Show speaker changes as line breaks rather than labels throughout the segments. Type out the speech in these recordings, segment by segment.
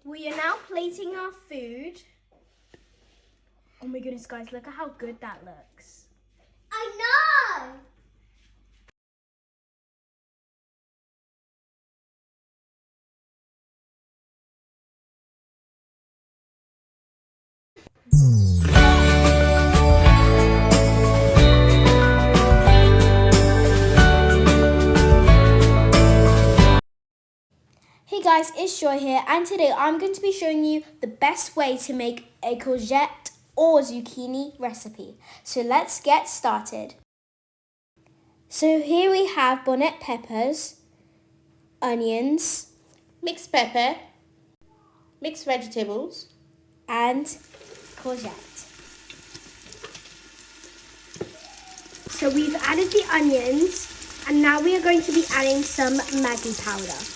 We are now plating our food. Oh my goodness, guys, look at how good that looks.
I know!
Hey guys, it's Joy here, and today I'm going to be showing you the best way to make a courgette or zucchini recipe. So let's get started. So here we have bonnet peppers, onions,
mixed pepper, mixed vegetables,
and courgette. So we've added the onions, and now we are going to be adding some Maggi powder.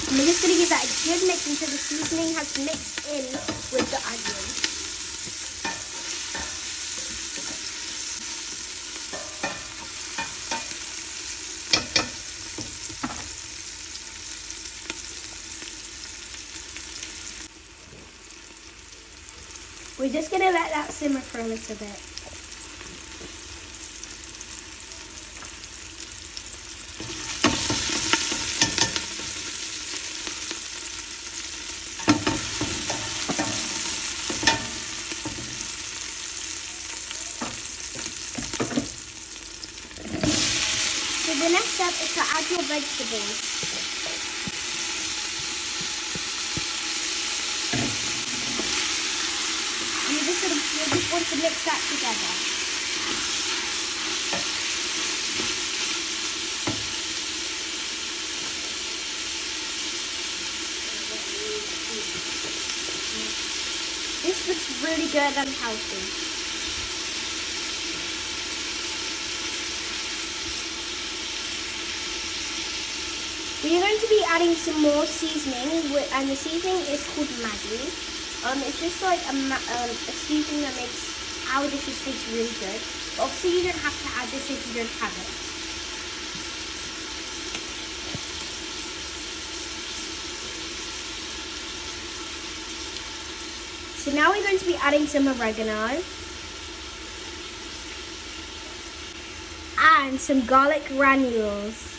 And we're just going to give that a good mix until the seasoning has mixed in with the onions. We're just going to let that simmer for a little bit. So the next step is to add your vegetables. You just want to mix that together. This looks really good and healthy. We are going to be adding some more seasoning, and the seasoning is called Maggie. It's just like a seasoning that makes our dishes taste really good. But obviously you don't have to add this if you don't have it. So now we're going to be adding some oregano and some garlic granules.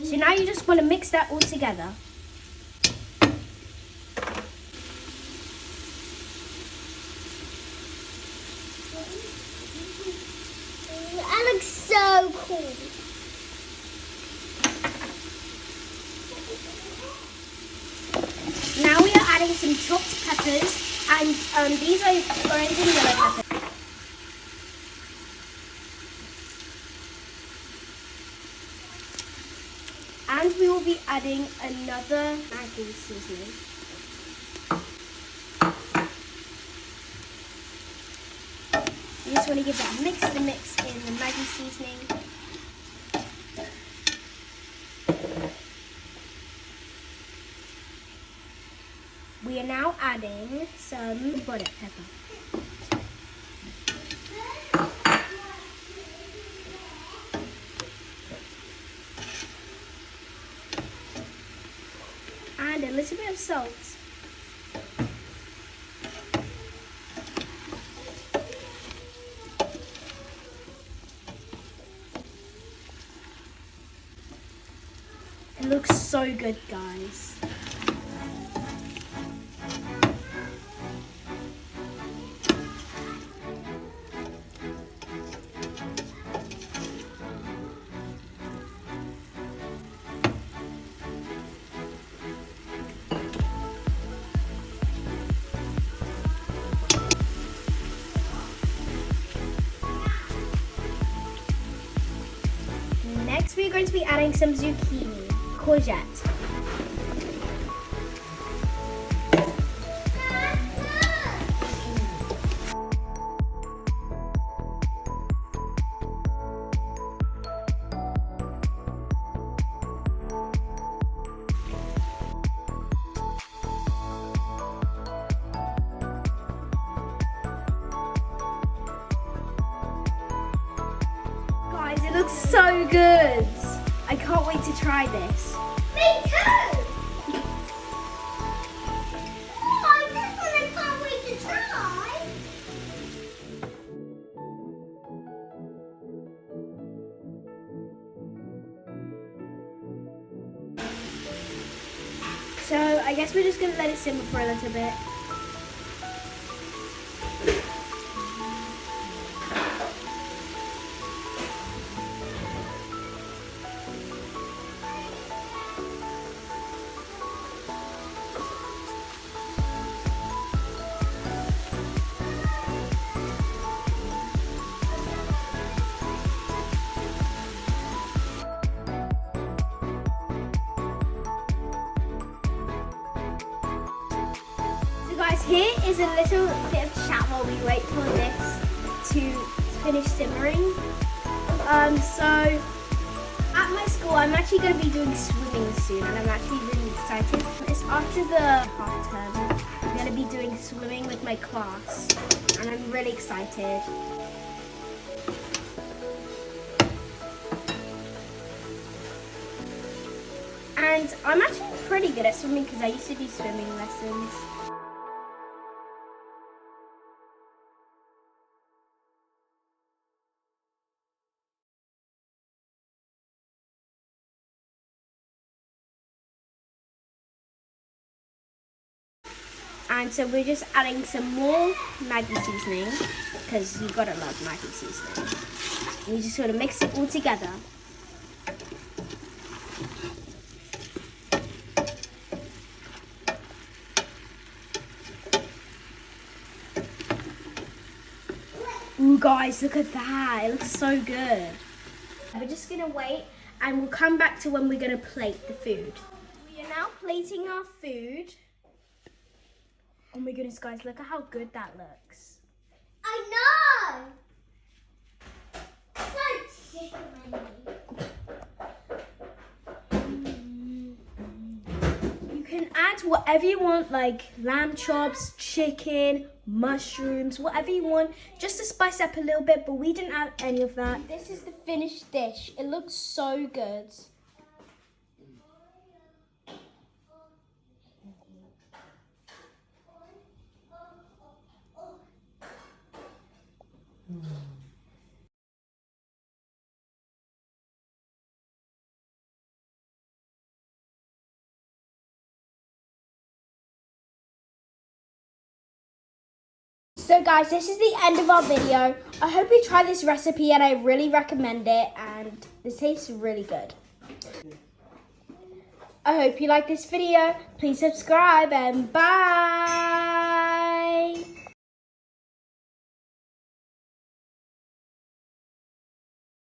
So now you just want to mix that all together.
That looks so cool.
Now we are adding some chopped peppers, and these are orange and yellow peppers. And we will be adding another Maggi seasoning. You just want to give that a mix in the Maggi seasoning. We are now adding some bonnet pepper. And a little bit of salt. It looks so good, guys. Next, we're going to be adding some zucchini, courgette. looks so good. I can't wait to try this.
Me too. Oh, this one I can't wait to try.
So I guess we're just gonna let it simmer for a little bit. Guys, here is a little bit of chat while we wait for this to finish simmering. So at my school, I'm actually going to be doing swimming soon, and I'm actually really excited. It's after the half term. I'm going to be doing swimming with my class, and I'm really excited. And I'm actually pretty good at swimming because I used to do swimming lessons. And so we're just adding some more Maggie seasoning because you gotta love Maggie seasoning. And you just sort of mix it all together. Ooh guys, look at that. It looks so good. We're just gonna wait and we'll come back to when we're gonna plate the food. We are now plating our food. Oh my goodness, guys, look at how good that looks.
I know. So chicken.
You can add whatever you want, like lamb chops, chicken, mushrooms, whatever you want, just to spice up a little bit, but we didn't add any of that. This is the finished dish. It looks so good. So guys, this is the end of our video. I hope you try this recipe and I really recommend it, and this tastes really good. I hope you like this video. Please subscribe and bye.